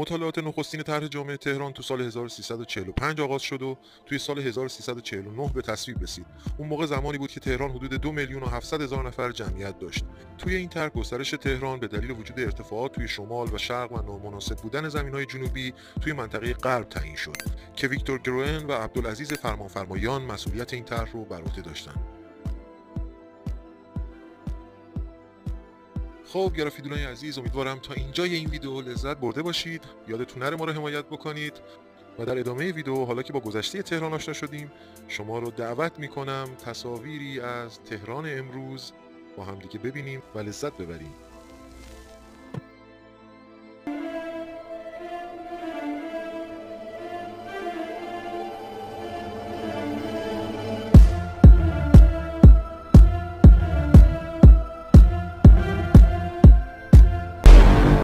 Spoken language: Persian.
مطالعات نخستین طرح جامعه تهران تو سال 1345 آغاز شد و توی سال 1349 به تصویب رسید. اون موقع زمانی بود که تهران حدود 2,700,000 نفر جمعیت داشت. توی این طرح گسترش تهران به دلیل وجود ارتفاعات توی شمال و شرق و نامناسب بودن زمین‌های جنوبی توی منطقه غرب تعیین شد که ویکتور گروئن و عبدالعزیز فرمانفرمایان مسئولیت این طرح رو بر عهده داشتند. خب گرافیدونای عزیز، امیدوارم تا اینجای این ویدیو لذت برده باشید. یادتون نره ما رو حمایت بکنید و در ادامه ویدیو، حالا که با گذشته تهران آشنا شدیم، شما رو دعوت میکنم تصاویری از تهران امروز با هم دیگه ببینیم و لذت ببریم.